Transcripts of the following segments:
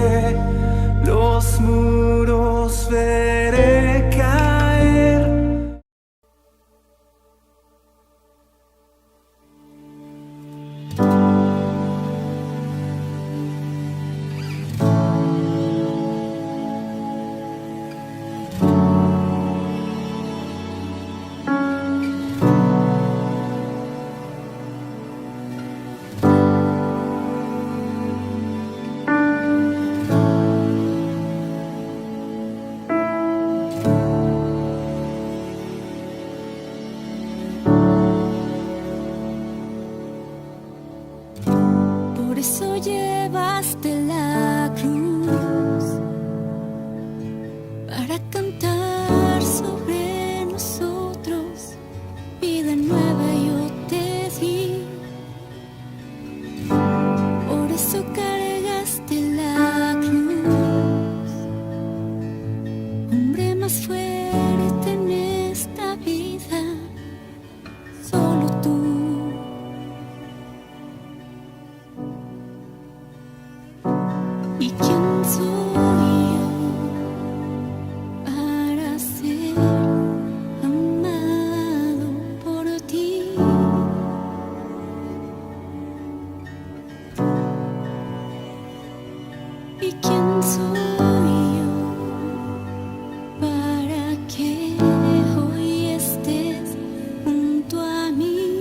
romperé, los muros veré caer. Por eso llevaste la cruz, para cantar sobre nosotros. Vida nueva yo te di. Por eso cargaste la cruz, hombre más fuerte en esta vida, solo tú. ¿Y quién soy yo para ser amado por ti? ¿Y quién soy yo para que hoy estés junto a mí?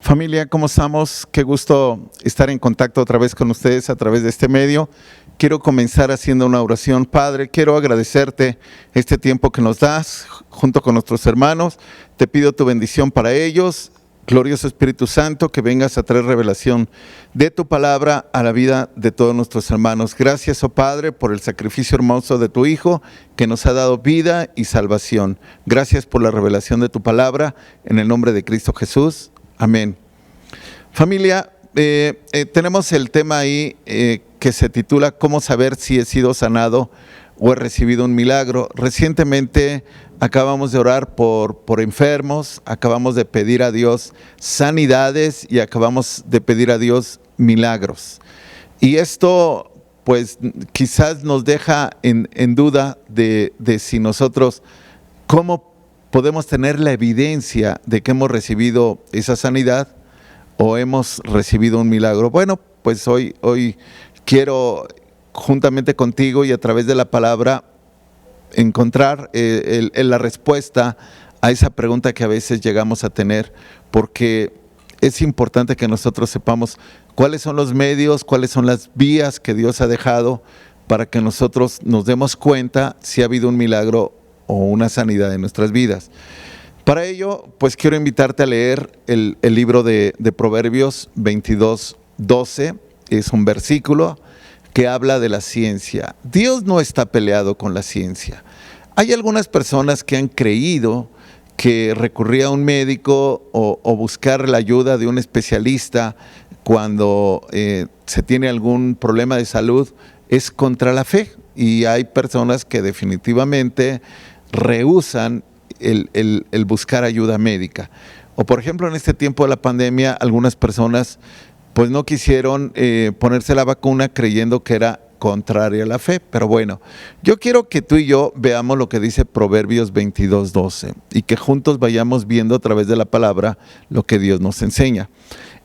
Familia, ¿cómo estamos? Qué gusto estar en contacto otra vez con ustedes a través de este medio. Quiero comenzar haciendo una oración. Padre, quiero agradecerte este tiempo que nos das junto con nuestros hermanos. Te pido tu bendición para ellos. Glorioso Espíritu Santo, que vengas a traer revelación de tu palabra a la vida de todos nuestros hermanos. Gracias, oh Padre, por el sacrificio hermoso de tu Hijo, que nos ha dado vida y salvación. Gracias por la revelación de tu palabra, en el nombre de Cristo Jesús. Amén. Familia, tenemos el tema ahí que se titula ¿Cómo saber si he sido sanado o he recibido un milagro? Recientemente acabamos de orar por enfermos, acabamos de pedir a Dios sanidades y acabamos de pedir a Dios milagros. Y esto pues quizás nos deja en duda de si nosotros, ¿cómo podemos tener la evidencia de que hemos recibido esa sanidad o hemos recibido un milagro? Bueno, pues hoy quiero juntamente contigo y a través de la palabra encontrar la respuesta a esa pregunta que a veces llegamos a tener, porque es importante que nosotros sepamos cuáles son los medios, cuáles son las vías que Dios ha dejado para que nosotros nos demos cuenta si ha habido un milagro o una sanidad en nuestras vidas. Para ello, pues quiero invitarte a leer el libro de Proverbios 22:12. Es un versículo que habla de la ciencia. Dios no está peleado con la ciencia. Hay algunas personas que han creído que recurrir a un médico o buscar la ayuda de un especialista cuando se tiene algún problema de salud es contra la fe. Y hay personas que definitivamente rehúsan el buscar ayuda médica. O por ejemplo, en este tiempo de la pandemia, algunas personas pues no quisieron ponerse la vacuna creyendo que era contraria a la fe. Pero bueno, yo quiero que tú y yo veamos lo que dice Proverbios 22:12 y que juntos vayamos viendo a través de la palabra lo que Dios nos enseña.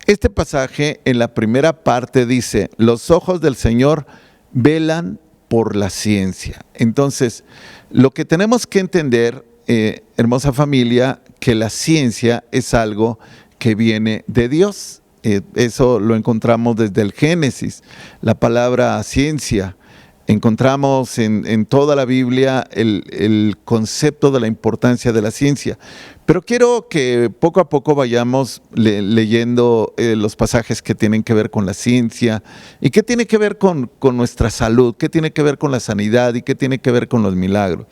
Este pasaje en la primera parte dice: los ojos del Señor velan por la ciencia. Entonces, lo que tenemos que entender, hermosa familia, que la ciencia es algo que viene de Dios. Eso lo encontramos desde el Génesis, la palabra ciencia. Encontramos en toda la Biblia el concepto de la importancia de la ciencia. Pero quiero que poco a poco vayamos leyendo los pasajes que tienen que ver con la ciencia y qué tiene que ver con nuestra salud, qué tiene que ver con la sanidad y qué tiene que ver con los milagros.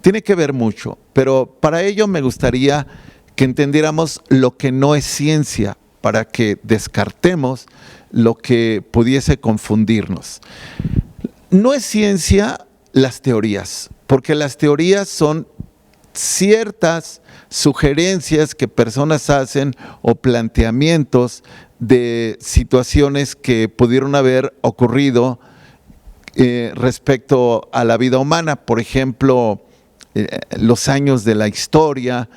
Tiene que ver mucho, pero para ello me gustaría que entendiéramos lo que no es ciencia, para que descartemos lo que pudiese confundirnos. No es ciencia las teorías, porque las teorías son ciertas sugerencias que personas hacen o planteamientos de situaciones que pudieron haber ocurrido respecto a la vida humana. Por ejemplo, los años de la historia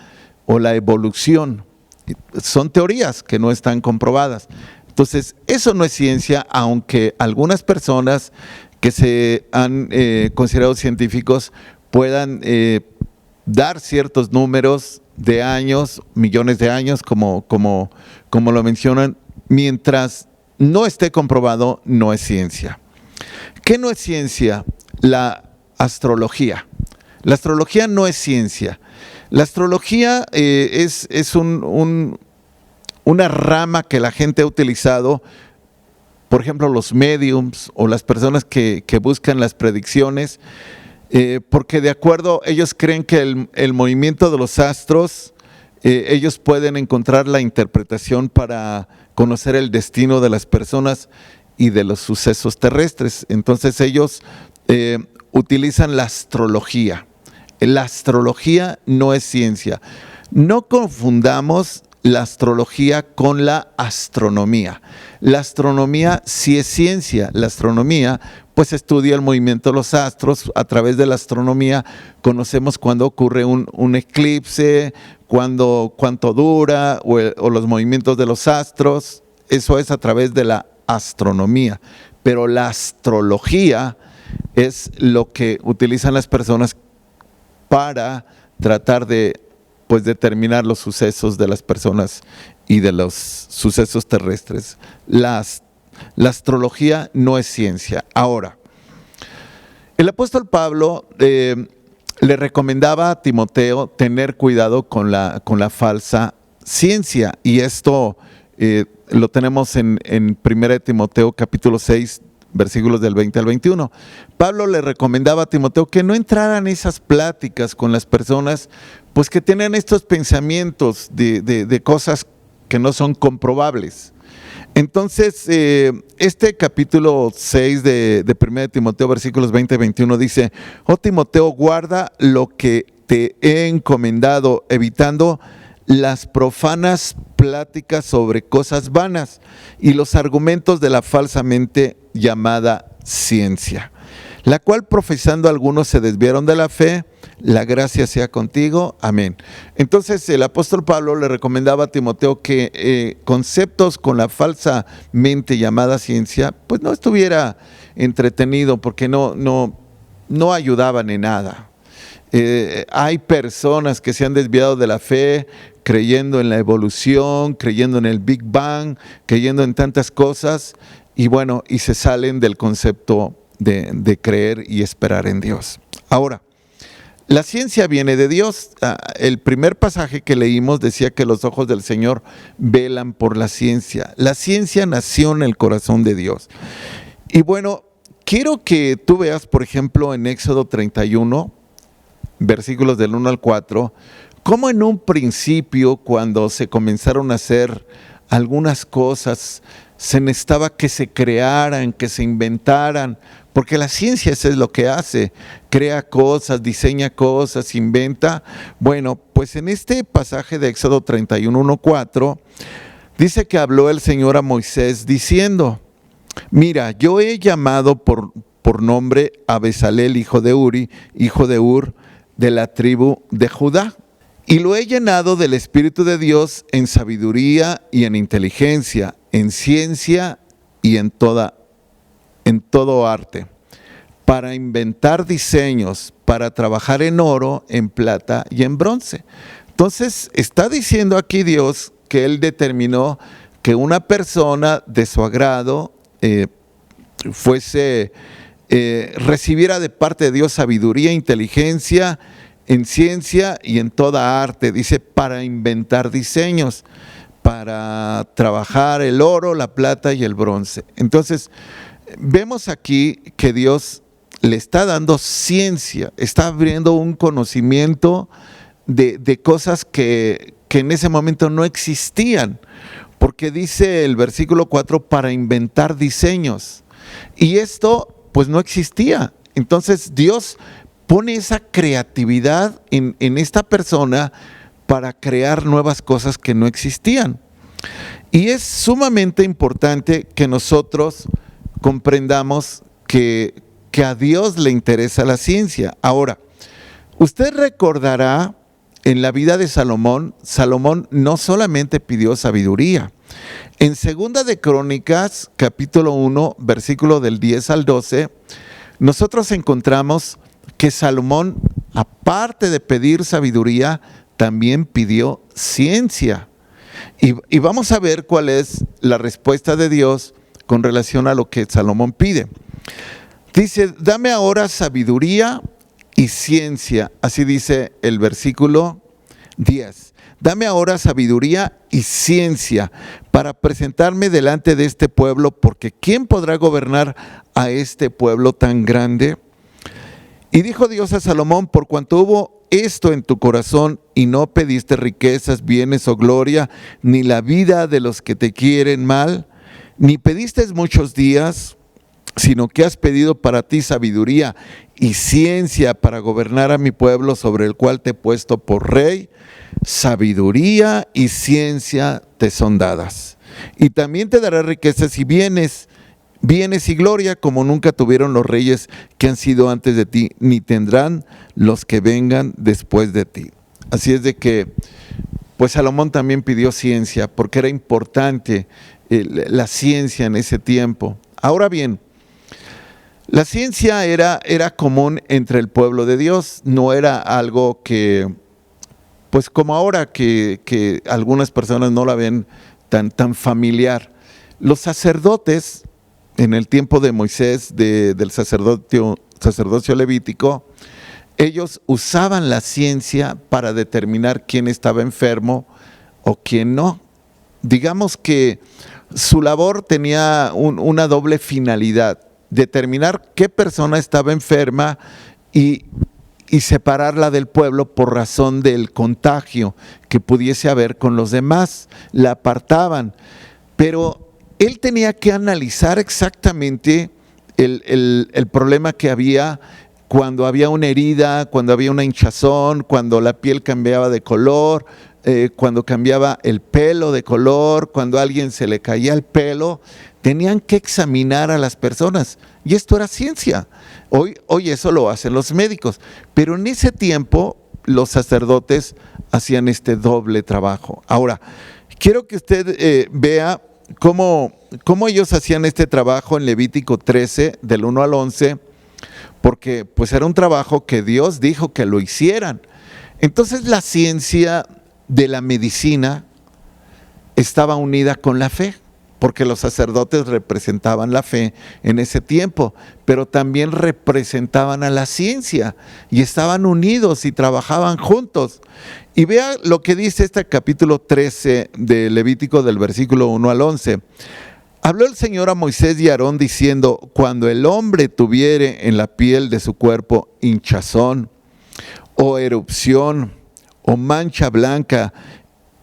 o la evolución. Son teorías que no están comprobadas. Entonces, eso no es ciencia, aunque algunas personas que se han considerado científicos puedan dar ciertos números de años, millones de años, como lo mencionan, mientras no esté comprobado, no es ciencia. ¿Qué no es ciencia? La astrología. La astrología no es ciencia. La astrología es una rama que la gente ha utilizado, por ejemplo, los mediums o las personas que buscan las predicciones, porque de acuerdo, ellos creen que el movimiento de los astros, ellos pueden encontrar la interpretación para conocer el destino de las personas y de los sucesos terrestres. Entonces ellos utilizan la astrología. La astrología no es ciencia. No confundamos la astrología con la astronomía. La astronomía sí es ciencia. La astronomía pues estudia el movimiento de los astros. A través de la astronomía conocemos cuándo ocurre un eclipse, cuánto dura o los movimientos de los astros. Eso es a través de la astronomía. Pero la astrología es lo que utilizan las personas para tratar de determinar los sucesos de las personas y de los sucesos terrestres. La astrología no es ciencia. Ahora, el apóstol Pablo le recomendaba a Timoteo tener cuidado con la falsa ciencia, y esto lo tenemos en 1 Timoteo capítulo 6, versículos del 20 al 21. Pablo le recomendaba a Timoteo que no entraran en esas pláticas con las personas pues que tienen estos pensamientos de cosas que no son comprobables. Entonces, este capítulo 6 de 1 Timoteo, versículos 20 y 21 dice: oh Timoteo, guarda lo que te he encomendado, evitando las profanas pláticas sobre cosas vanas y los argumentos de la falsamente llamada ciencia, la cual profesando algunos se desviaron de la fe. La gracia sea contigo. Amén. Entonces el apóstol Pablo le recomendaba a Timoteo que conceptos con la falsamente llamada ciencia pues no estuviera entretenido, porque no ayudaban en nada. Hay personas que se han desviado de la fe creyendo en la evolución, creyendo en el Big Bang, creyendo en tantas cosas, y se salen del concepto de creer y esperar en Dios. Ahora, la ciencia viene de Dios. El primer pasaje que leímos decía que los ojos del Señor velan por la ciencia. La ciencia nació en el corazón de Dios. Y quiero que tú veas, por ejemplo, en Éxodo 31, versículos del 1 al 4, cómo en un principio, cuando se comenzaron a hacer algunas cosas, se necesitaba que se crearan, que se inventaran, porque la ciencia eso es lo que hace: crea cosas, diseña cosas, inventa. Pues en este pasaje de Éxodo 31, 1, 4, dice que habló el Señor a Moisés diciendo: mira, yo he llamado por nombre a Bezalel, hijo de Uri, hijo de Ur, de la tribu de Judá, y lo he llenado del Espíritu de Dios en sabiduría y en inteligencia, en ciencia y en todo arte, para inventar diseños, para trabajar en oro, en plata y en bronce. Entonces está diciendo aquí Dios que Él determinó que una persona de su agrado recibiera de parte de Dios sabiduría, inteligencia, en ciencia y en toda arte. Dice, para inventar diseños, para trabajar el oro, la plata y el bronce. Entonces, vemos aquí que Dios le está dando ciencia, está abriendo un conocimiento de cosas que en ese momento no existían, porque dice el versículo 4, para inventar diseños, y esto pues no existía. Entonces Dios pone esa creatividad en esta persona para crear nuevas cosas que no existían. Y es sumamente importante que nosotros comprendamos que a Dios le interesa la ciencia. Ahora, usted recordará en la vida de Salomón, Salomón no solamente pidió sabiduría. En 2 de Crónicas, capítulo 1, versículo del 10 al 12, nosotros encontramos que Salomón, aparte de pedir sabiduría, también pidió ciencia. Y vamos a ver cuál es la respuesta de Dios con relación a lo que Salomón pide. Dice, dame ahora sabiduría y ciencia. Así dice el versículo 10. Dame ahora sabiduría y ciencia para presentarme delante de este pueblo, porque ¿quién podrá gobernar a este pueblo tan grande? Y dijo Dios a Salomón, por cuanto hubo esto en tu corazón y no pediste riquezas, bienes o gloria, ni la vida de los que te quieren mal, ni pediste muchos días, sino que has pedido para ti sabiduría y ciencia para gobernar a mi pueblo sobre el cual te he puesto por rey, sabiduría y ciencia te son dadas. Y también te dará riquezas y bienes y gloria como nunca tuvieron los reyes que han sido antes de ti, ni tendrán los que vengan después de ti. Así es de que, pues Salomón también pidió ciencia, porque era importante la ciencia en ese tiempo. Ahora bien, la ciencia era común entre el pueblo de Dios, no era algo que, pues como ahora que algunas personas no la ven tan familiar. Los sacerdotes, en el tiempo de Moisés, del sacerdocio levítico, ellos usaban la ciencia para determinar quién estaba enfermo o quién no. Digamos que su labor tenía una doble finalidad: determinar qué persona estaba enferma y separarla del pueblo por razón del contagio que pudiese haber con los demás. La apartaban, pero él tenía que analizar exactamente el problema que había cuando había una herida, cuando había una hinchazón, cuando la piel cambiaba de color, cuando cambiaba el pelo de color, cuando a alguien se le caía el pelo. Tenían que examinar a las personas, y esto era ciencia. Hoy eso lo hacen los médicos, pero en ese tiempo los sacerdotes hacían este doble trabajo. Ahora, quiero que usted vea cómo ellos hacían este trabajo en Levítico 13, del 1 al 11, porque pues era un trabajo que Dios dijo que lo hicieran. Entonces la ciencia de la medicina estaba unida con la fe, porque los sacerdotes representaban la fe en ese tiempo, pero también representaban a la ciencia y estaban unidos y trabajaban juntos. Y vea lo que dice este capítulo 13 de Levítico, del versículo 1 al 11. Habló el Señor a Moisés y a Aarón diciendo, cuando el hombre tuviere en la piel de su cuerpo hinchazón o erupción o mancha blanca,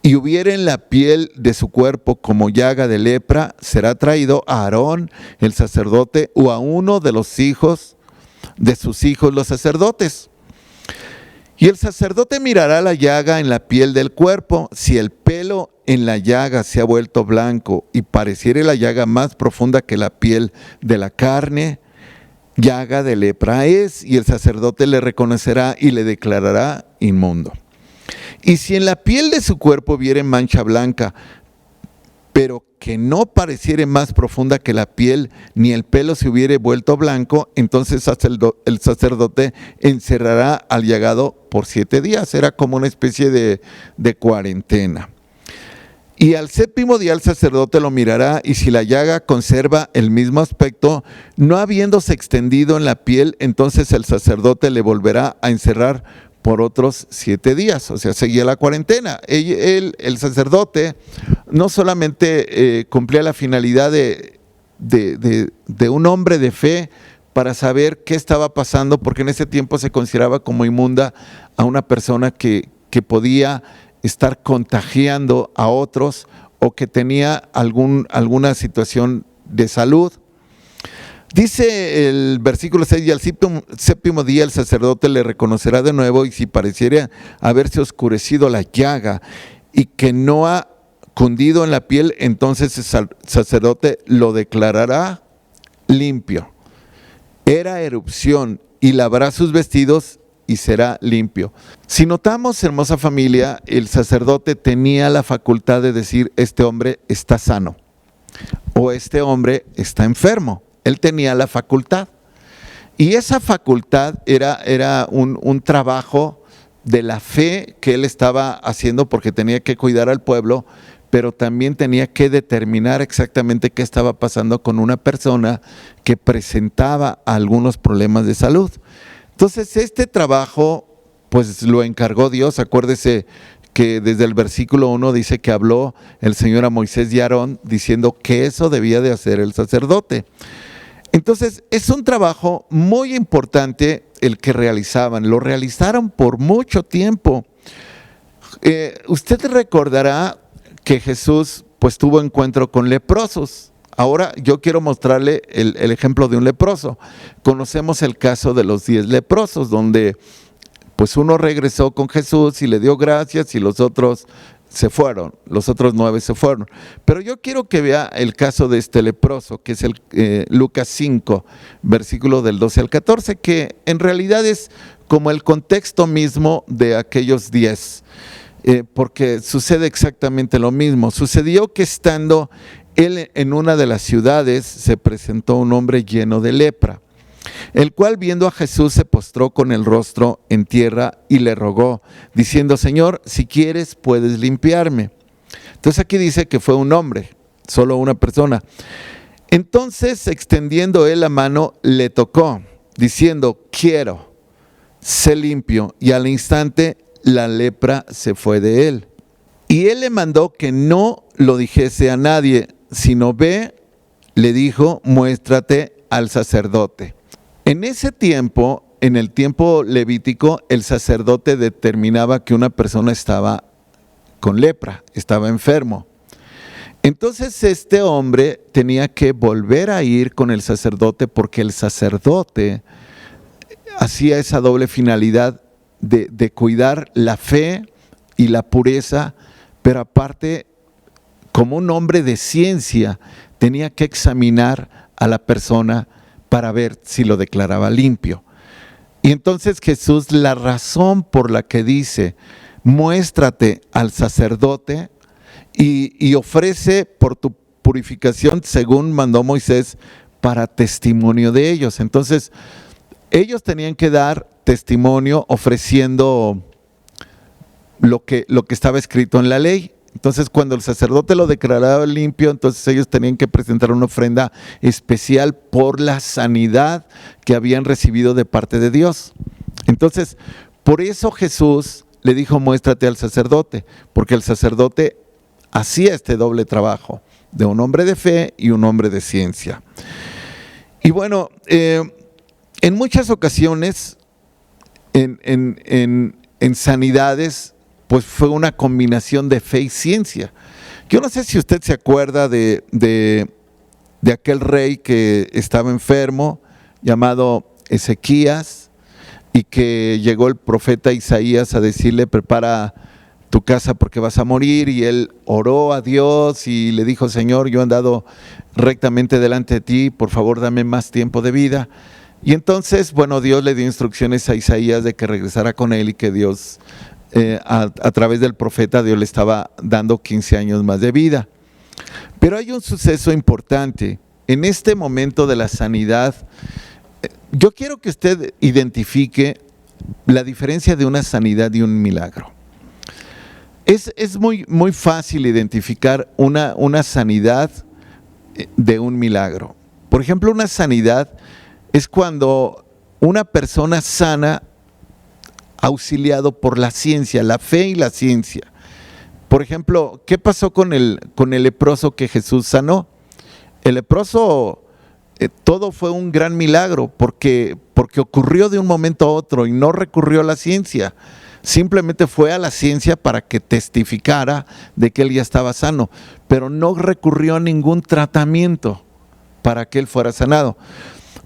y hubiere en la piel de su cuerpo como llaga de lepra, será traído a Aarón el sacerdote o a uno de los hijos de sus hijos los sacerdotes. Y el sacerdote mirará la llaga en la piel del cuerpo. Si el pelo en la llaga se ha vuelto blanco y pareciere la llaga más profunda que la piel de la carne, llaga de lepra es, y el sacerdote le reconocerá y le declarará inmundo. Y si en la piel de su cuerpo viere mancha blanca, pero que no pareciere más profunda que la piel, ni el pelo se hubiere vuelto blanco, entonces el sacerdote encerrará al llagado por 7 días. Era como una especie de cuarentena. Y al 7º día el sacerdote lo mirará, y si la llaga conserva el mismo aspecto, no habiéndose extendido en la piel, entonces el sacerdote le volverá a encerrar por otros 7 días, o sea, seguía la cuarentena. El sacerdote no solamente cumplía la finalidad de un hombre de fe para saber qué estaba pasando, porque en ese tiempo se consideraba como inmunda a una persona que podía estar contagiando a otros o que tenía alguna situación de salud, Dice el versículo 6, y al séptimo día el sacerdote le reconocerá de nuevo, y si pareciera haberse oscurecido la llaga y que no ha cundido en la piel, entonces el sacerdote lo declarará limpio. Era erupción, y lavará sus vestidos y será limpio. Si notamos, hermosa familia, el sacerdote tenía la facultad de decir: este hombre está sano o este hombre está enfermo. Él tenía la facultad. Y esa facultad era un trabajo de la fe que él estaba haciendo, porque tenía que cuidar al pueblo, pero también tenía que determinar exactamente qué estaba pasando con una persona que presentaba algunos problemas de salud. Entonces, este trabajo pues lo encargó Dios. Acuérdese que desde el versículo 1 dice que habló el Señor a Moisés y a Aarón diciendo que eso debía de hacer el sacerdote. Entonces, es un trabajo muy importante el que realizaban. Lo realizaron por mucho tiempo. Usted recordará que Jesús pues tuvo encuentro con leprosos. Ahora yo quiero mostrarle el ejemplo de un leproso. Conocemos el caso de los 10 leprosos, donde pues uno regresó con Jesús y le dio gracias y los otros se fueron, los otros 9 se fueron. Pero yo quiero que vea el caso de este leproso, que es el Lucas 5, versículo del 12 al 14, que en realidad es como el contexto mismo de aquellos 10, porque sucede exactamente lo mismo. Sucedió que estando él en una de las ciudades, se presentó un hombre lleno de lepra, el cual viendo a Jesús se postró con el rostro en tierra y le rogó, diciendo: Señor, si quieres puedes limpiarme. Entonces aquí dice que fue un hombre, solo una persona. Entonces, extendiendo él la mano, le tocó, diciendo: quiero, sé limpio. Y al instante la lepra se fue de él. Y él le mandó que no lo dijese a nadie, sino ve, le dijo, muéstrate al sacerdote. En ese tiempo, en el tiempo levítico, el sacerdote determinaba que una persona estaba con lepra, estaba enfermo. Entonces este hombre tenía que volver a ir con el sacerdote, porque el sacerdote hacía esa doble finalidad de cuidar la fe y la pureza, pero aparte, como un hombre de ciencia, tenía que examinar a la persona para ver si lo declaraba limpio. Y entonces Jesús, la razón por la que dice, muéstrate al sacerdote y ofrece por tu purificación, según mandó Moisés, para testimonio de ellos. Entonces, ellos tenían que dar testimonio ofreciendo lo que estaba escrito en la ley. Entonces, cuando el sacerdote lo declaraba limpio, entonces ellos tenían que presentar una ofrenda especial por la sanidad que habían recibido de parte de Dios. Entonces, por eso Jesús le dijo, muéstrate al sacerdote, porque el sacerdote hacía este doble trabajo de un hombre de fe y un hombre de ciencia. Y bueno, en muchas ocasiones, en sanidades, pues fue una combinación de fe y ciencia. Yo no sé si usted se acuerda de aquel rey que estaba enfermo, llamado Ezequías, y que llegó el profeta Isaías a decirle, prepara tu casa porque vas a morir, y él oró a Dios y le dijo, Señor, yo he andado rectamente delante de ti, por favor dame más tiempo de vida. Y entonces, bueno, Dios le dio instrucciones a Isaías de que regresara con él, y que Dios, a través del profeta, Dios le estaba dando 15 años más de vida. Pero hay un suceso importante. En este momento de la sanidad, yo quiero que usted identifique la diferencia de una sanidad y un milagro. Es muy fácil identificar una sanidad de un milagro. Por ejemplo, una sanidad es cuando una persona sana, auxiliado por la ciencia, la fe y la ciencia. Por ejemplo, ¿qué pasó con el leproso que Jesús sanó? El leproso, todo fue un gran milagro, porque ocurrió de un momento a otro y no recurrió a la ciencia. Simplemente fue a la ciencia para que testificara de que él ya estaba sano, pero no recurrió a ningún tratamiento para que él fuera sanado.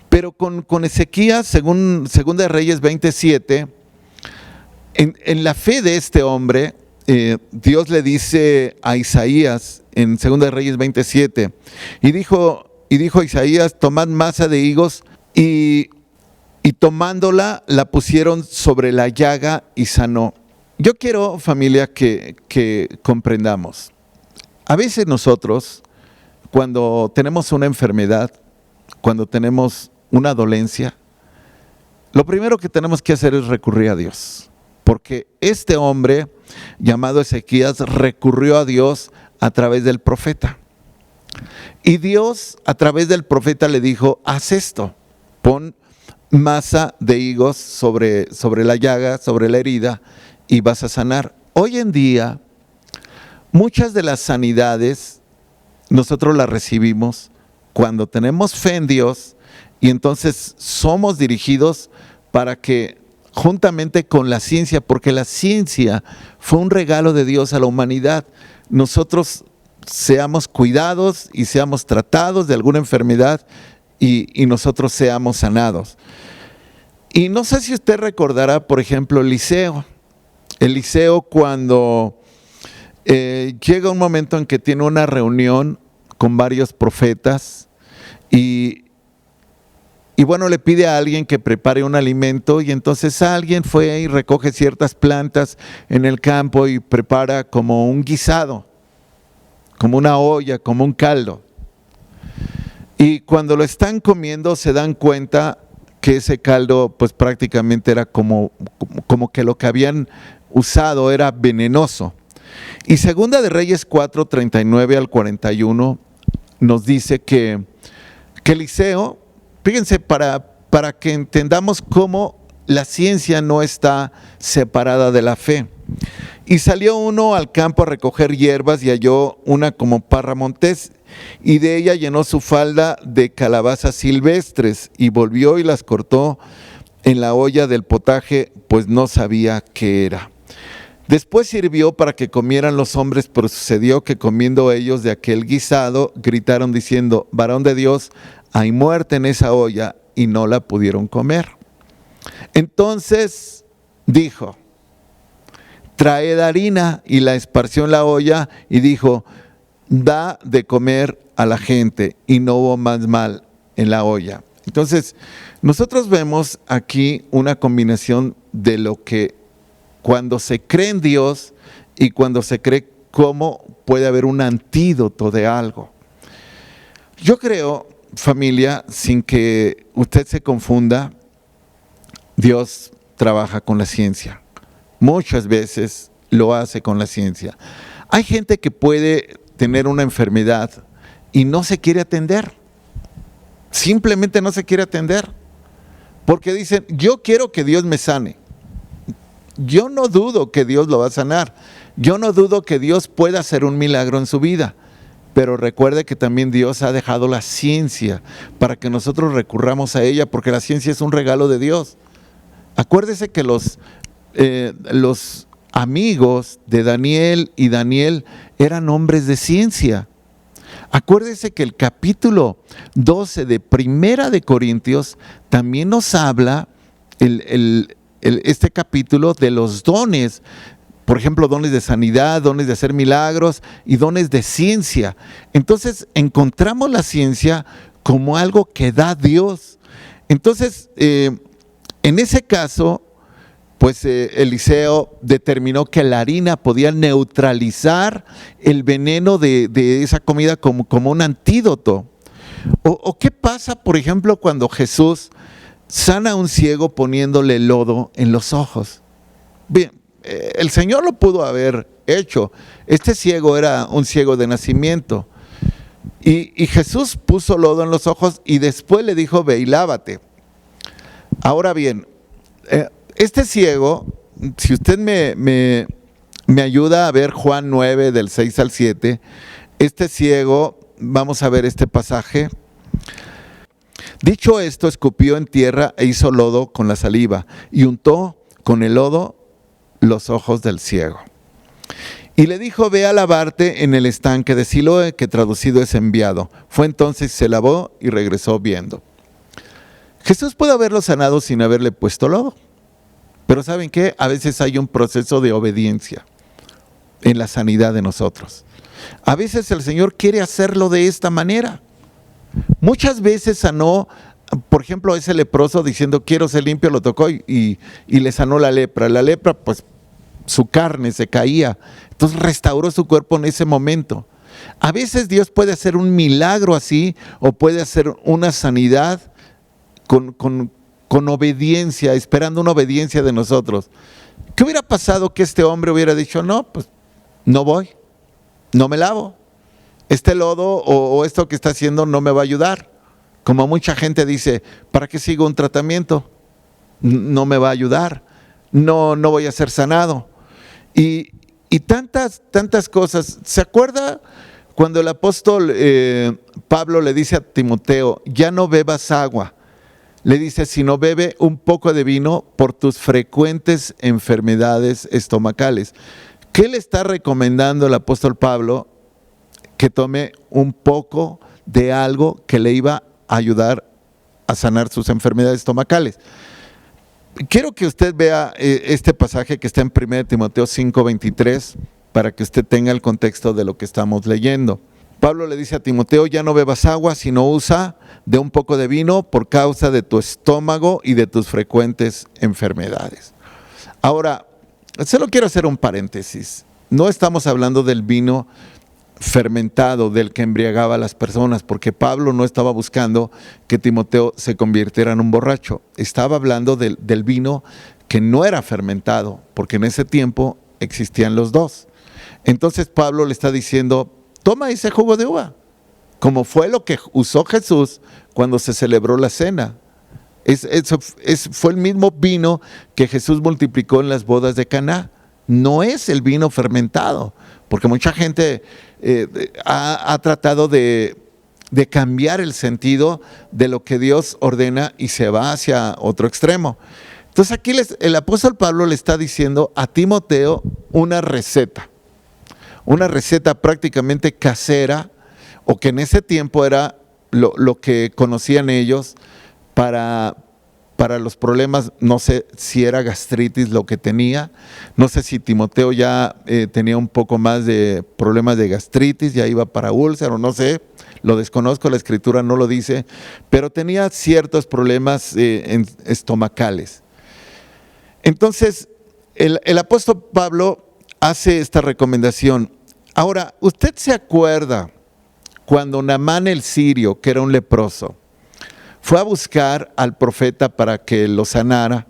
Pero con Ezequías, según de Reyes 27, en la fe de este hombre, Dios le dice a Isaías en 2 de Reyes 27, y dijo Isaías: tomad masa de higos, y tomándola la pusieron sobre la llaga y sanó. Yo quiero, familia, que comprendamos. A veces nosotros, cuando tenemos una enfermedad, cuando tenemos una dolencia, lo primero que tenemos que hacer es recurrir a Dios. Porque este hombre llamado Ezequías recurrió a Dios a través del profeta. Y Dios a través del profeta le dijo: haz esto, pon masa de higos sobre la llaga, sobre la herida, y vas a sanar. Hoy en día, muchas de las sanidades nosotros las recibimos cuando tenemos fe en Dios, y entonces somos dirigidos para que, juntamente con la ciencia, porque la ciencia fue un regalo de Dios a la humanidad, nosotros seamos cuidados y seamos tratados de alguna enfermedad y nosotros seamos sanados. Y no sé si usted recordará, por ejemplo, Eliseo, cuando llega un momento en que tiene una reunión con varios profetas y bueno, le pide a alguien que prepare un alimento, y entonces alguien fue y recoge ciertas plantas en el campo y prepara como un guisado, como una olla, como un caldo. Y cuando lo están comiendo se dan cuenta que ese caldo pues prácticamente era como que lo que habían usado era venenoso. Y Segunda de Reyes 4, 39 al 41 nos dice que Eliseo, fíjense, para que entendamos cómo la ciencia no está separada de la fe. Y salió uno al campo a recoger hierbas y halló una como parra montés, y de ella llenó su falda de calabazas silvestres, y volvió y las cortó en la olla del potaje, pues no sabía qué era. Después sirvió para que comieran los hombres, pero sucedió que comiendo ellos de aquel guisado, gritaron diciendo: varón de Dios, hay muerte en esa olla, y no la pudieron comer. Entonces dijo: traed harina, y la esparció en la olla, y dijo: da de comer a la gente, y no hubo más mal en la olla. Entonces, nosotros vemos aquí una combinación de lo que cuando se cree en Dios y cuando se cree cómo puede haber un antídoto de algo. Yo creo, familia, sin que usted se confunda, Dios trabaja con la ciencia. Muchas veces lo hace con la ciencia. Hay gente que puede tener una enfermedad y no se quiere atender. Simplemente no se quiere atender. Porque dicen: yo quiero que Dios me sane. Yo no dudo que Dios lo va a sanar. Yo no dudo que Dios pueda hacer un milagro en su vida. Pero recuerde que también Dios ha dejado la ciencia para que nosotros recurramos a ella, porque la ciencia es un regalo de Dios. Acuérdese que los amigos de Daniel y Daniel eran hombres de ciencia. Acuérdese que el capítulo 12 de Primera de Corintios también nos habla, este capítulo, de los dones. Por ejemplo, dones de sanidad, dones de hacer milagros y dones de ciencia. Entonces encontramos la ciencia como algo que da Dios. Entonces, en ese caso, pues Eliseo determinó que la harina podía neutralizar el veneno de esa comida como un antídoto. ¿O qué pasa, por ejemplo, cuando Jesús sana a un ciego poniéndole lodo en los ojos? Bien, el Señor lo pudo haber hecho. Este ciego era un ciego de nacimiento. Y Jesús puso lodo en los ojos y después le dijo: ve y lávate. Ahora bien, este ciego, si usted me ayuda a ver Juan 9 del 6 al 7, este ciego, vamos a ver este pasaje. Dicho esto, escupió en tierra e hizo lodo con la saliva y untó con el lodo los ojos del ciego. Y le dijo: ve a lavarte en el estanque de Siloé, que traducido es enviado. Fue entonces, se lavó y regresó viendo. Jesús puede haberlo sanado sin haberle puesto lodo. Pero ¿saben qué? A veces hay un proceso de obediencia en la sanidad de nosotros. A veces el Señor quiere hacerlo de esta manera. Muchas veces sanó, por ejemplo, a ese leproso diciendo quiero ser limpio, lo tocó y le sanó la lepra. La lepra, pues su carne se caía. Entonces restauró su cuerpo en ese momento. A veces Dios puede hacer un milagro así o puede hacer una sanidad con obediencia, esperando una obediencia de nosotros. ¿Qué hubiera pasado que este hombre hubiera dicho, no, pues no voy, no me lavo? Este lodo o esto que está haciendo no me va a ayudar. Como mucha gente dice, ¿para qué sigo un tratamiento? No me va a ayudar, no voy a ser sanado. Y tantas cosas. ¿Se acuerda cuando el apóstol Pablo le dice a Timoteo, ya no bebas agua? Le dice, sino bebe un poco de vino por tus frecuentes enfermedades estomacales. ¿Qué le está recomendando el apóstol Pablo? Que tome un poco de algo que le iba a ayudar a sanar sus enfermedades estomacales. Quiero que usted vea este pasaje que está en 1 Timoteo 5:23 para que usted tenga el contexto de lo que estamos leyendo. Pablo le dice a Timoteo, ya no bebas agua, sino usa de un poco de vino por causa de tu estómago y de tus frecuentes enfermedades. Ahora, solo quiero hacer un paréntesis. No estamos hablando del vino fermentado, del que embriagaba a las personas, porque Pablo no estaba buscando que Timoteo se convirtiera en un borracho. Estaba hablando del vino que no era fermentado, porque en ese tiempo existían los dos. Entonces Pablo le está diciendo, toma ese jugo de uva, como fue lo que usó Jesús cuando se celebró la cena. Fue el mismo vino que Jesús multiplicó en las bodas de Caná. No es el vino fermentado, porque mucha gente ha tratado de cambiar el sentido de lo que Dios ordena y se va hacia otro extremo. Entonces aquí el apóstol Pablo le está diciendo a Timoteo una receta prácticamente casera, o que en ese tiempo era lo que conocían ellos para los problemas. No sé si era gastritis lo que tenía, no sé si Timoteo ya tenía un poco más de problemas de gastritis, ya iba para úlcera o no sé, lo desconozco, la escritura no lo dice, pero tenía ciertos problemas estomacales. Entonces el apóstol Pablo hace esta recomendación. Ahora, ¿usted se acuerda cuando Naamán el sirio, que era un leproso, fue a buscar al profeta para que lo sanara?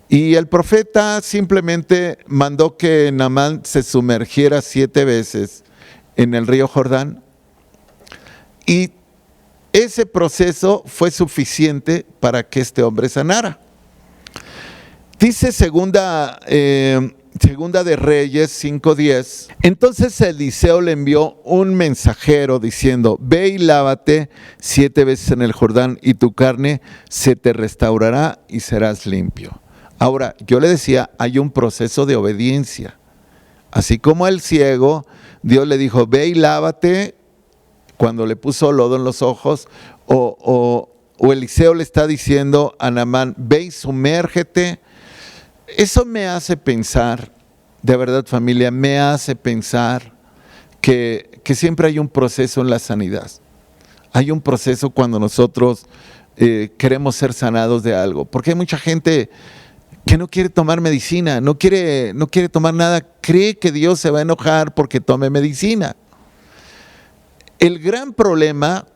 Y el profeta simplemente mandó que Naamán se sumergiera 7 veces en el río Jordán. Y ese proceso fue suficiente para que este hombre sanara. Dice segunda de Reyes 5:10. Entonces Eliseo le envió un mensajero diciendo, ve y lávate 7 veces en el Jordán y tu carne se te restaurará y serás limpio. Ahora, yo le decía, hay un proceso de obediencia. Así como el ciego, Dios le dijo, ve y lávate cuando le puso lodo en los ojos, o Eliseo le está diciendo a Naamán, ve y sumérgete. Eso me hace pensar, de verdad familia, me hace pensar que siempre hay un proceso en la sanidad. Hay un proceso cuando nosotros queremos ser sanados de algo. Porque hay mucha gente que no quiere tomar medicina, no quiere tomar nada, cree que Dios se va a enojar porque tome medicina. El gran problema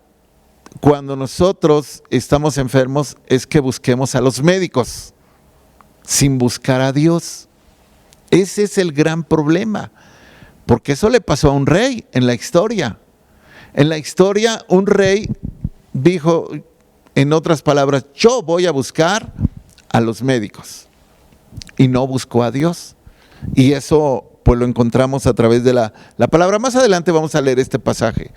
cuando nosotros estamos enfermos es que busquemos a los médicos sin buscar a Dios. Ese es el gran problema, porque eso le pasó a un rey en la historia. En la historia un rey dijo, en otras palabras, yo voy a buscar a los médicos, y no buscó a Dios. Y eso pues lo encontramos a través de la palabra. Más adelante vamos a leer este pasaje,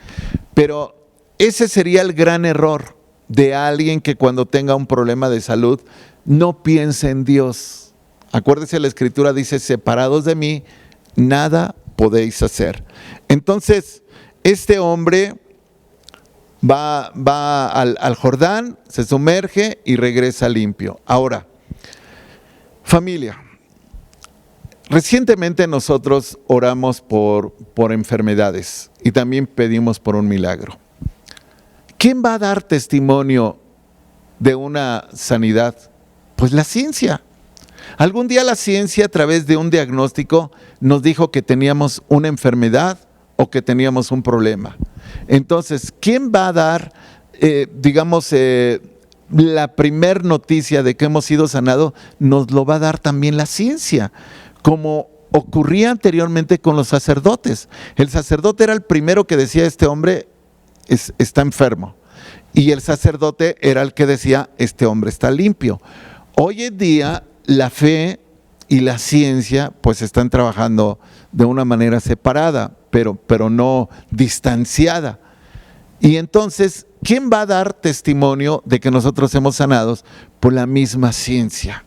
pero ese sería el gran error de alguien que cuando tenga un problema de salud no piense en Dios. Acuérdese, la escritura dice, separados de mí, nada podéis hacer. Entonces, este hombre va al Jordán, se sumerge y regresa limpio. Ahora, familia, recientemente nosotros oramos por enfermedades y también pedimos por un milagro. ¿Quién va a dar testimonio de una sanidad? Pues la ciencia. Algún día la ciencia, a través de un diagnóstico, nos dijo que teníamos una enfermedad o que teníamos un problema. Entonces, ¿quién va a dar, la primer noticia de que hemos sido sanados? Nos lo va a dar también la ciencia, como ocurría anteriormente con los sacerdotes. El sacerdote era el primero que decía: este hombre está enfermo. Y el sacerdote era el que decía: este hombre está limpio. Hoy en día la fe y la ciencia pues están trabajando de una manera separada, pero no distanciada. Y entonces, ¿quién va a dar testimonio de que nosotros hemos sanados? Por la misma ciencia.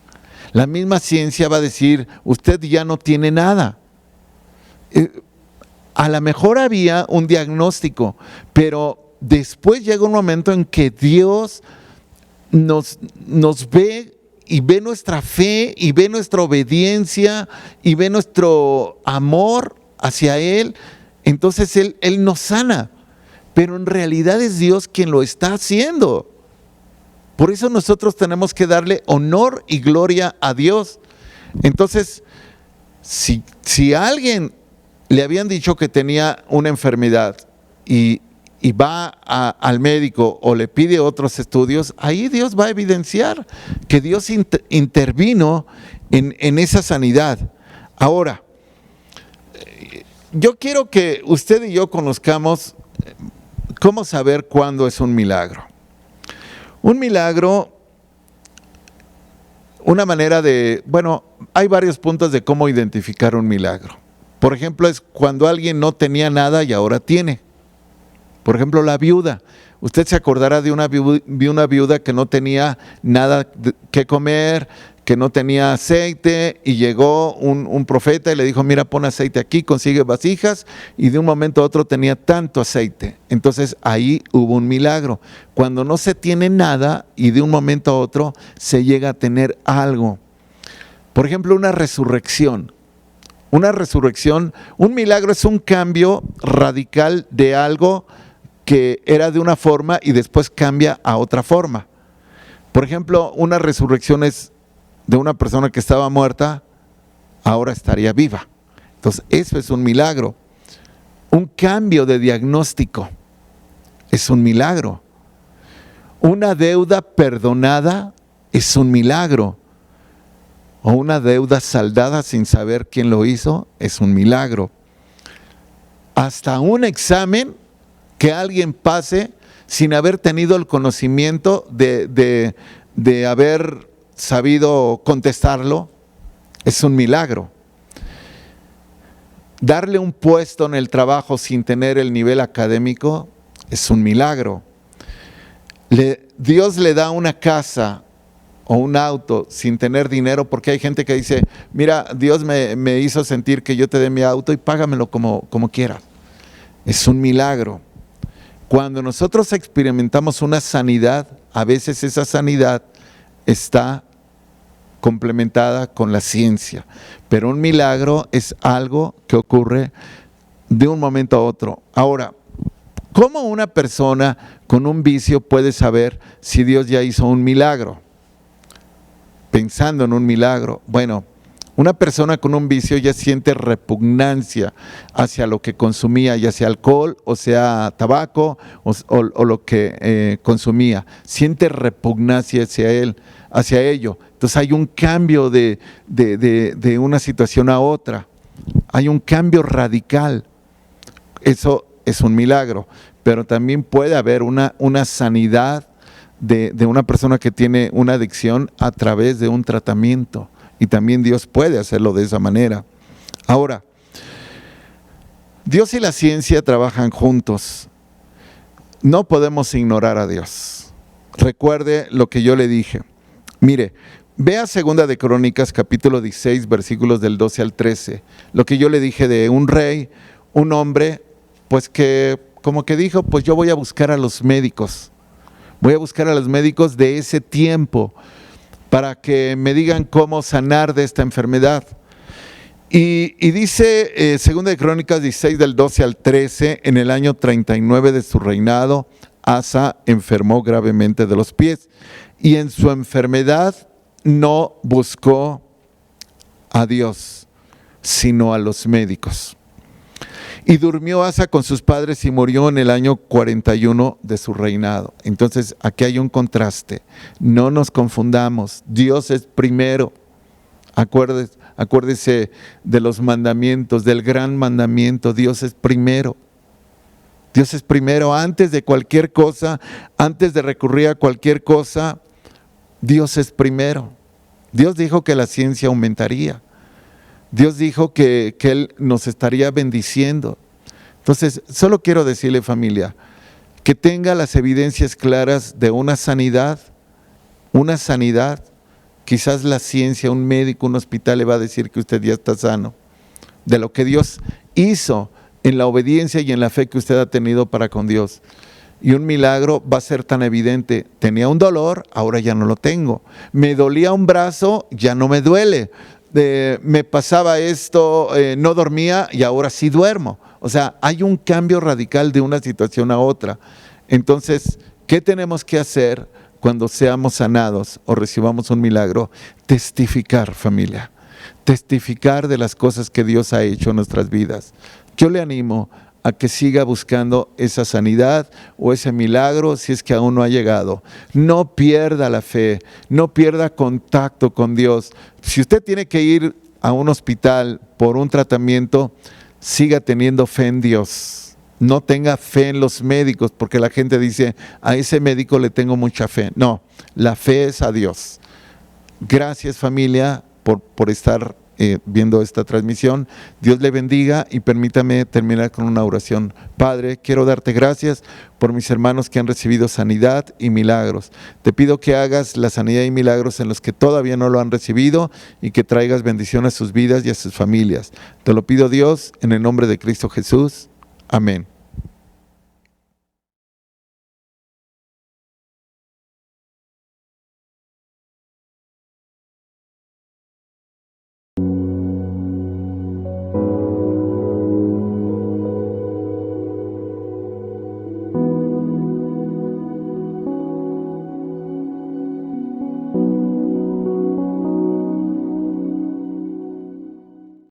La misma ciencia va a decir: usted ya no tiene nada. A lo mejor había un diagnóstico, pero después llega un momento en que Dios nos ve y ve nuestra fe y ve nuestra obediencia y ve nuestro amor hacia Él. Entonces Él nos sana, pero en realidad es Dios quien lo está haciendo. Por eso nosotros tenemos que darle honor y gloria a Dios. Entonces, si a alguien le habían dicho que tenía una enfermedad y va al médico o le pide otros estudios, ahí Dios va a evidenciar que Dios intervino en esa sanidad. Ahora, yo quiero que usted y yo conozcamos cómo saber cuándo es un milagro. Un milagro, una manera hay varios puntos de cómo identificar un milagro. Por ejemplo, es cuando alguien no tenía nada y ahora tiene. Por ejemplo, la viuda. Usted se acordará de una viuda que no tenía nada que comer, que no tenía aceite, y llegó un profeta y le dijo: mira, pon aceite aquí, consigue vasijas, y de un momento a otro tenía tanto aceite. Entonces ahí hubo un milagro. Cuando no se tiene nada y de un momento a otro se llega a tener algo. Por ejemplo, una resurrección. Un milagro es un cambio radical de algo que era de una forma y después cambia a otra forma. Por ejemplo, una resurrección es de una persona que estaba muerta, ahora estaría viva. Entonces, eso es un milagro. Un cambio de diagnóstico es un milagro. Una deuda perdonada es un milagro. O una deuda saldada sin saber quién lo hizo es un milagro. Hasta un examen que alguien pase sin haber tenido el conocimiento de haber sabido contestarlo, es un milagro. Darle un puesto en el trabajo sin tener el nivel académico es un milagro. Dios le da una casa o un auto sin tener dinero, porque hay gente que dice: mira, Dios me hizo sentir que yo te dé mi auto y págamelo como quiera. Es un milagro. Cuando nosotros experimentamos una sanidad, a veces esa sanidad está complementada con la ciencia, pero un milagro es algo que ocurre de un momento a otro. Ahora, ¿cómo una persona con un vicio puede saber si Dios ya hizo un milagro? Pensando en un milagro, bueno, una persona con un vicio ya siente repugnancia hacia lo que consumía, ya sea alcohol o sea tabaco o lo que consumía. Siente repugnancia hacia ello. Entonces hay un cambio de una situación a otra. Hay un cambio radical. Eso es un milagro. Pero también puede haber una sanidad de una persona que tiene una adicción a través de un tratamiento. Y también Dios puede hacerlo de esa manera. Ahora, Dios y la ciencia trabajan juntos. No podemos ignorar a Dios. Recuerde lo que yo le dije. Mire, vea 2 de Crónicas, capítulo 16, versículos del 12 al 13. Lo que yo le dije de un rey, un hombre, pues que como que dijo, pues yo voy a buscar a los médicos. Voy a buscar a los médicos de ese tiempo para que me digan cómo sanar de esta enfermedad. Y dice 2 de Crónicas 16 del 12 al 13, en el año 39 de su reinado, Asa enfermó gravemente de los pies y en su enfermedad no buscó a Dios, sino a los médicos. Y durmió Asa con sus padres y murió en el año 41 de su reinado. Entonces aquí hay un contraste, no nos confundamos, Dios es primero. Acuérdese de los mandamientos, del gran mandamiento, Dios es primero. Dios es primero, antes de cualquier cosa, antes de recurrir a cualquier cosa, Dios es primero. Dios dijo que la ciencia aumentaría. Dios dijo que Él nos estaría bendiciendo. Entonces, solo quiero decirle, familia, que tenga las evidencias claras de una sanidad, quizás la ciencia, un médico, un hospital le va a decir que usted ya está sano, de lo que Dios hizo en la obediencia y en la fe que usted ha tenido para con Dios. Y un milagro va a ser tan evidente, tenía un dolor, ahora ya no lo tengo. Me dolía un brazo, ya no me duele. Me pasaba esto, no dormía y ahora sí duermo. O sea, hay un cambio radical de una situación a otra. Entonces, ¿qué tenemos que hacer cuando seamos sanados o recibamos un milagro? Testificar, familia. Testificar de las cosas que Dios ha hecho en nuestras vidas. Yo le animo a que siga buscando esa sanidad o ese milagro si es que aún no ha llegado. No pierda la fe, no pierda contacto con Dios. Si usted tiene que ir a un hospital por un tratamiento, siga teniendo fe en Dios. No tenga fe en los médicos, porque la gente dice, a ese médico le tengo mucha fe. No, la fe es a Dios. Gracias, familia, por estar viendo esta transmisión. Dios le bendiga y permítame terminar con una oración. Padre, quiero darte gracias por mis hermanos que han recibido sanidad y milagros. Te pido que hagas la sanidad y milagros en los que todavía no lo han recibido y que traigas bendición a sus vidas y a sus familias. Te lo pido, Dios, en el nombre de Cristo Jesús. Amén.